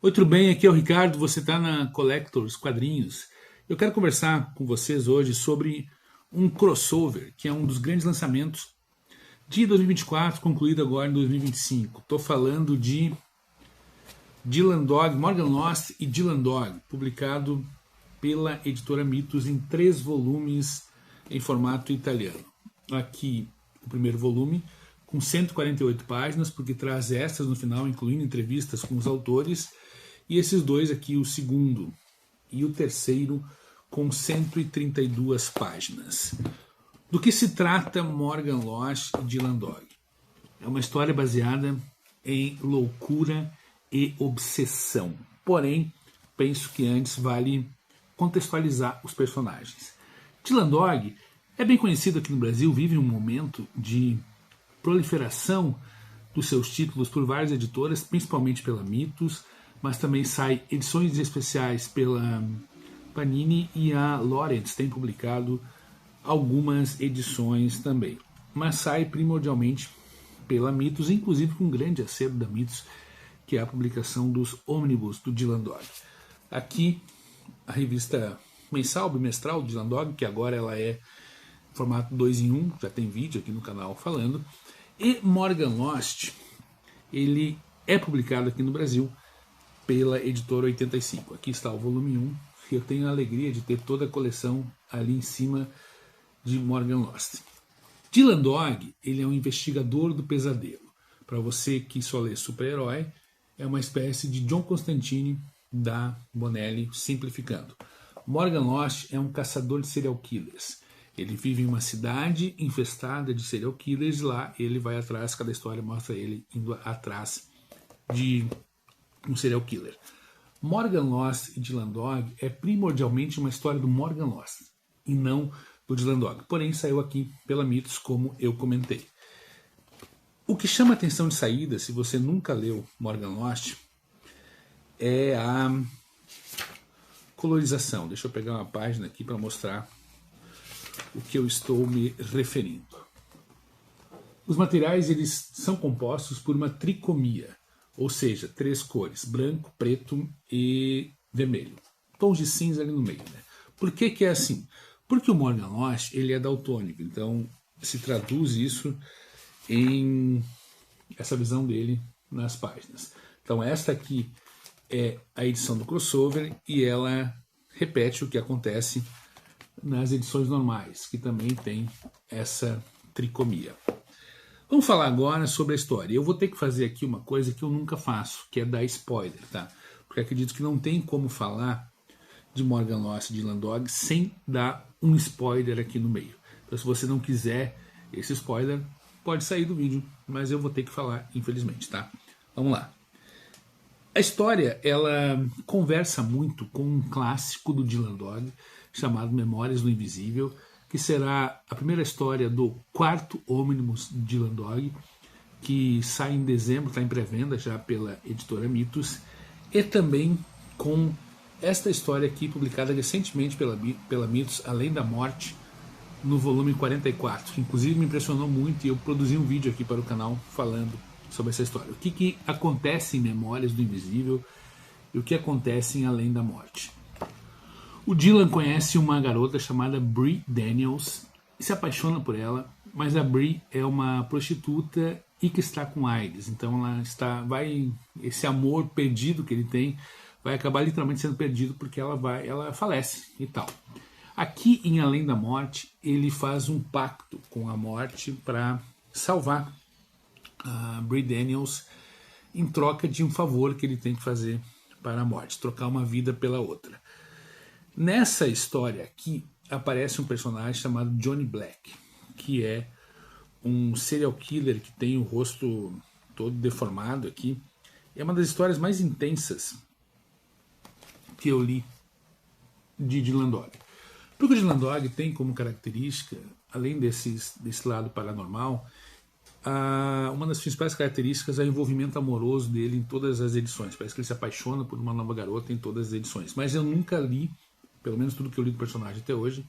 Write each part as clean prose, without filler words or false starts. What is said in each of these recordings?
Oi, tudo bem? Aqui é o Ricardo, você está na Collectors Quadrinhos. Eu quero conversar com vocês hoje sobre um crossover, que é um dos grandes lançamentos de 2024, concluído agora em 2025. Estou falando de Dylan Dog, Morgan Lost e Dylan Dog, publicado pela editora Mitos em 3 volumes em formato italiano. Aqui o primeiro volume, com 148 páginas, porque traz extras no final, incluindo entrevistas com os autores, e esses dois aqui, o segundo e o terceiro, com 132 páginas. Do que se trata Morgan Lost e Dylan Dog? É uma história baseada em loucura e obsessão. Porém, penso que antes vale contextualizar os personagens. Dylan Dog é bem conhecido aqui no Brasil, vive um momento de proliferação dos seus títulos por várias editoras, principalmente pela Mitos, mas também sai edições especiais pela Panini, e a Lawrence tem publicado algumas edições também. Mas sai primordialmente pela Mitos, inclusive com um grande acervo da Mitos, que é a publicação dos ônibus do Dylan Dog. Aqui, a revista mensal, bimestral do Dylan Dog, que agora ela é formato 2 em 1, já tem vídeo aqui no canal falando. E Morgan Lost, ele é publicado aqui no Brasil pela editora 85. Aqui está o volume 1, e eu tenho a alegria de ter toda a coleção ali em cima de Morgan Lost. Dylan Dog, ele é um investigador do pesadelo. Para você que só lê super-herói, é uma espécie de John Constantine da Bonelli, simplificando. Morgan Lost é um caçador de serial killers. Ele vive em uma cidade infestada de serial killers, e lá ele vai atrás, cada história mostra ele indo atrás de um serial killer. Morgan Lost e Dylan Dog é primordialmente uma história do Morgan Lost e não do Dylan Dog. Porém, saiu aqui pela Mitos, como eu comentei. O que chama atenção de saída, se você nunca leu Morgan Lost, é a colorização. Deixa eu pegar uma página aqui para mostrar o que eu estou me referindo. Os materiais eles são compostos por uma tricomia, ou seja, 3 cores, branco, preto e vermelho. Tons de cinza ali no meio. Né? Por que é assim? Porque o Morgan Lost ele é daltônico, então se traduz isso em essa visão dele nas páginas. Então esta aqui é a edição do crossover e ela repete o que acontece nas edições normais, que também tem essa tricomia. Vamos falar agora sobre a história. Eu vou ter que fazer aqui uma coisa que eu nunca faço, que é dar spoiler, tá? Porque acredito que não tem como falar de Morgan Lost e Dylan Dog sem dar um spoiler aqui no meio. Então, se você não quiser esse spoiler, pode sair do vídeo, mas eu vou ter que falar, infelizmente, tá? Vamos lá. A história, ela conversa muito com um clássico do Dylan Dog, chamado Memórias do Invisível, que será a primeira história do 4º ônibus de Dylan Dog, que sai em dezembro, está em pré-venda já pela editora Mitos, e também com esta história aqui, publicada recentemente pela Mitos, Além da Morte, no volume 44, que inclusive me impressionou muito, e eu produzi um vídeo aqui para o canal falando sobre essa história. O que acontece em Memórias do Invisível e o que acontece em Além da Morte. O Dylan conhece uma garota chamada Bree Daniels e se apaixona por ela, mas a Bree é uma prostituta e que está com AIDS. Então esse amor perdido que ele tem vai acabar literalmente sendo perdido porque ela falece e tal. Aqui em Além da Morte, ele faz um pacto com a morte para salvar a Bree Daniels em troca de um favor que ele tem que fazer para a morte, trocar uma vida pela outra. Nessa história aqui aparece um personagem chamado Johnny Black, que é um serial killer que tem o rosto todo deformado aqui. É uma das histórias mais intensas que eu li de Dylan Dog. Porque o Dylan Dog tem como característica, além desse lado paranormal, uma das principais características é o envolvimento amoroso dele em todas as edições. Parece que ele se apaixona por uma nova garota em todas as edições. Mas eu nunca li, pelo menos tudo que eu li do personagem até hoje,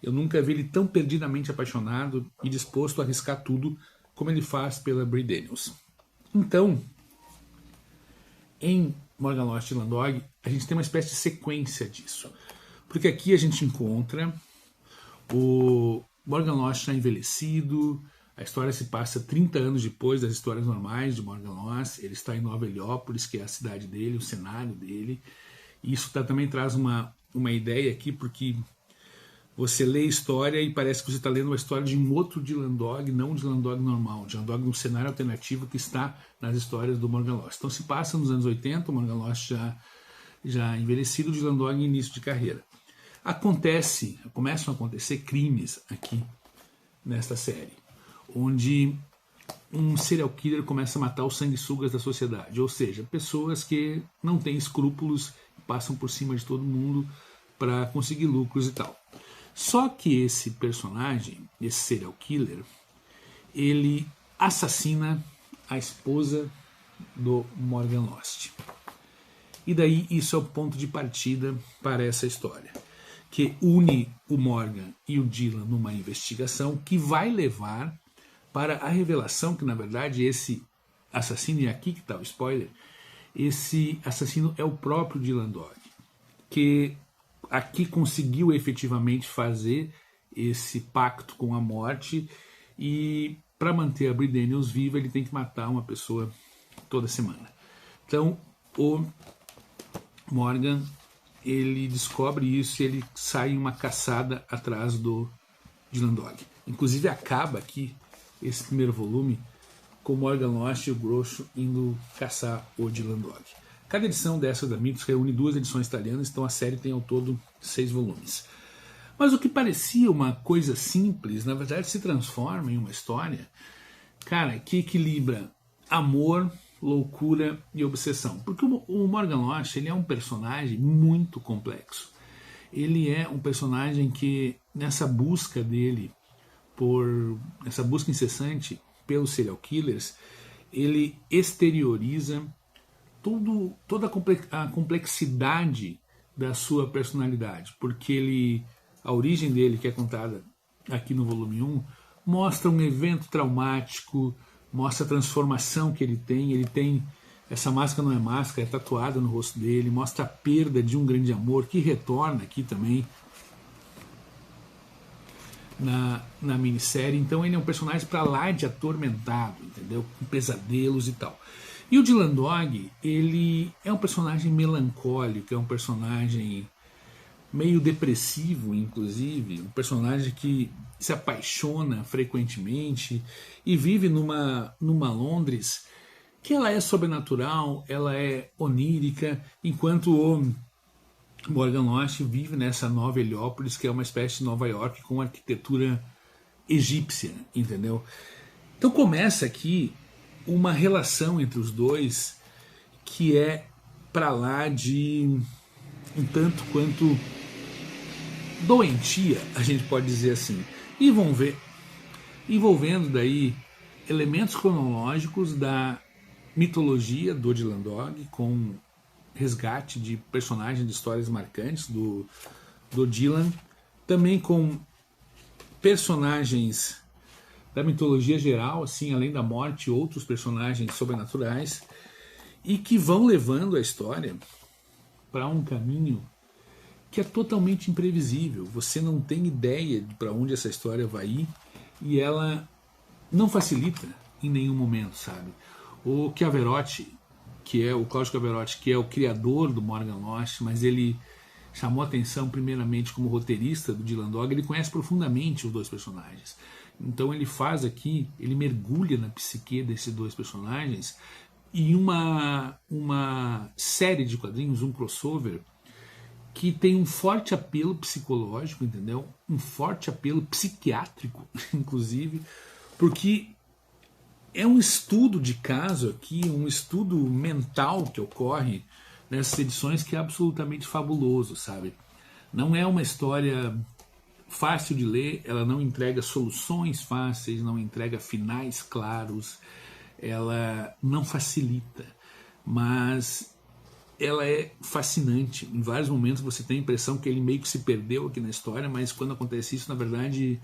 eu nunca vi ele tão perdidamente apaixonado e disposto a arriscar tudo como ele faz pela Bree Daniels. Então, em Morgan Lost e Dylan Dog, a gente tem uma espécie de sequência disso. Porque aqui a gente encontra o Morgan Lost já envelhecido, a história se passa 30 anos depois das histórias normais de Morgan Lost, ele está em Nova Heliópolis, que é a cidade dele, o cenário dele, e isso também traz uma ideia aqui, porque você lê a história e parece que você está lendo uma história de um outro Dylan Dog, não um Dylan Dog normal, um Dylan Dog num cenário alternativo que está nas histórias do Morgan Lost. Então se passa nos anos 80, o Morgan Lost já envelhecido, o Dylan Dog em início de carreira. Começam a acontecer crimes aqui nesta série, onde um serial killer começa a matar os sanguessugas da sociedade, ou seja, pessoas que não têm escrúpulos, passam por cima de todo mundo para conseguir lucros e tal. Só que esse personagem, esse serial killer, ele assassina a esposa do Morgan Lost. E daí isso é o ponto de partida para essa história, que une o Morgan e o Dylan numa investigação que vai levar para a revelação que, na verdade, esse assassino, e aqui que está o spoiler, esse assassino é o próprio Dylan Dog, que aqui conseguiu efetivamente fazer esse pacto com a morte, e para manter a Bree Daniels viva ele tem que matar uma pessoa toda semana. Então o Morgan, ele descobre isso e ele sai em uma caçada atrás do Dylan Dog. Inclusive acaba aqui esse primeiro volume com o Morgan Lost e o Groucho indo caçar o Dylan Dog. Cada edição dessa da Mitos reúne 2 edições italianas, então a série tem ao todo 6 volumes. Mas o que parecia uma coisa simples, na verdade se transforma em uma história, cara, que equilibra amor, loucura e obsessão. Porque o Morgan Lost, ele é um personagem muito complexo. Ele é um personagem que, nessa busca dele, essa busca incessante pelos serial killers, ele exterioriza toda a complexidade da sua personalidade, porque a origem dele, que é contada aqui no volume 1, mostra um evento traumático, mostra a transformação que ele tem essa máscara não é máscara, é tatuada no rosto dele, mostra a perda de um grande amor, que retorna aqui também na minissérie. Então ele é um personagem para lá de atormentado, entendeu? Com pesadelos e tal. E o Dylan Dog, ele é um personagem melancólico, é um personagem meio depressivo, inclusive, um personagem que se apaixona frequentemente e vive numa Londres que ela é sobrenatural, ela é onírica, enquanto o Morgan Lost vive nessa Nova Heliópolis, que é uma espécie de Nova York com arquitetura egípcia, entendeu? Então começa aqui uma relação entre os dois que é para lá de um tanto quanto doentia, a gente pode dizer assim. E vão ver, envolvendo daí elementos cronológicos da mitologia do Dylan Dog, com resgate de personagens de histórias marcantes do Dylan, também com personagens da mitologia geral, assim, além da morte, outros personagens sobrenaturais, e que vão levando a história para um caminho que é totalmente imprevisível. Você não tem ideia de para onde essa história vai ir, e ela não facilita em nenhum momento, sabe? O Chiaverotti, o Claudio Chiaverotti, que é o criador do Morgan Lost, mas ele chamou atenção primeiramente como roteirista do Dylan Dog, ele conhece profundamente os dois personagens. Então ele faz aqui, ele mergulha na psique desses dois personagens e uma série de quadrinhos, um crossover, que tem um forte apelo psicológico, entendeu? Um forte apelo psiquiátrico, inclusive, porque é um estudo de caso aqui, um estudo mental que ocorre nessas edições que é absolutamente fabuloso, sabe? Não é uma história fácil de ler, ela não entrega soluções fáceis, não entrega finais claros, ela não facilita, mas ela é fascinante. Em vários momentos você tem a impressão que ele meio que se perdeu aqui na história, mas quando acontece isso, na verdade,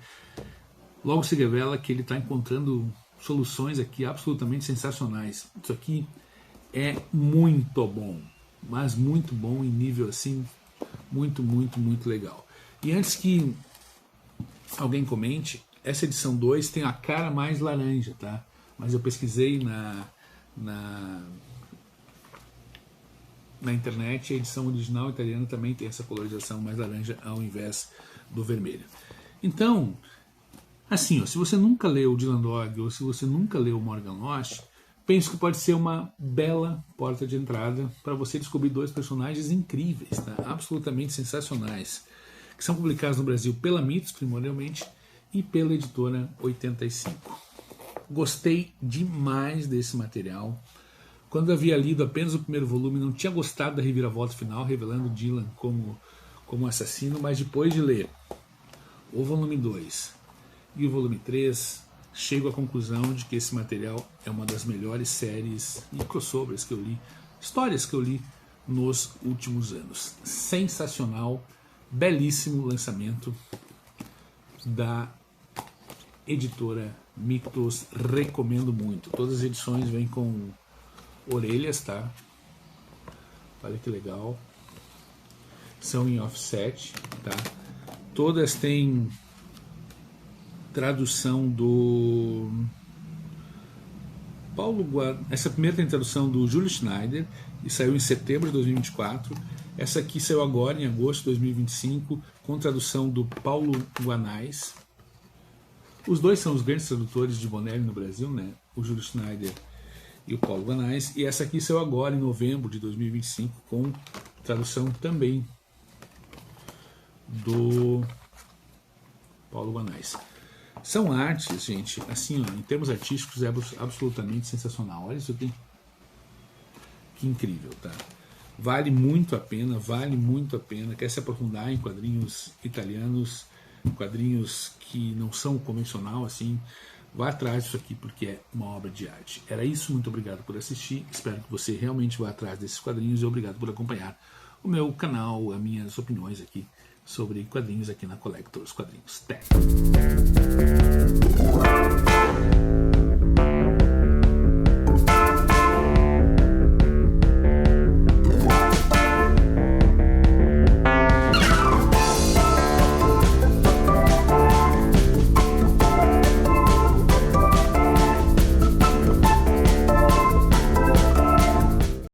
logo se revela que ele está encontrando soluções aqui absolutamente sensacionais. Isso aqui é muito bom. mas muito bom, em nível assim, muito, muito, muito legal. E antes que alguém comente, essa edição 2 tem a cara mais laranja, tá? Mas eu pesquisei na internet, a edição original italiana também tem essa colorização mais laranja ao invés do vermelho. Então, assim, ó, se você nunca leu o Dylan Dog ou se você nunca leu Morgan Lost, penso que pode ser uma bela porta de entrada para você descobrir dois personagens incríveis, tá? Absolutamente sensacionais, que são publicados no Brasil pela Mitos, primordialmente, e pela editora 85. Gostei demais desse material. Quando eu havia lido apenas o primeiro volume, não tinha gostado da reviravolta final, revelando Dylan como assassino, mas depois de ler o volume 2 e o volume 3, chego à conclusão de que esse material é uma das melhores séries e crossovers que eu li, histórias que eu li nos últimos anos. Sensacional, belíssimo lançamento da editora Mitos, recomendo muito. Todas as edições vêm com orelhas, tá? Olha que legal. São em offset, tá? Todas têm tradução do Paulo Guanais. Essa primeira tem tradução do Júlio Schneider e saiu em setembro de 2024. Essa aqui saiu agora em agosto de 2025 com tradução do Paulo Guanais. Os dois são os grandes tradutores de Bonelli no Brasil, né? O Júlio Schneider e o Paulo Guanais. E essa aqui saiu agora em novembro de 2025 com tradução também do Paulo Guanais. São artes, gente, assim, ó, em termos artísticos é absolutamente sensacional. Olha isso aqui. Que incrível, tá? Vale muito a pena. Quer se aprofundar em quadrinhos italianos, quadrinhos que não são convencional, assim, vá atrás disso aqui porque é uma obra de arte. Era isso, muito obrigado por assistir. Espero que você realmente vá atrás desses quadrinhos e obrigado por acompanhar o meu canal, as minhas opiniões aqui sobre quadrinhos aqui na Collectors Quadrinhos Tech.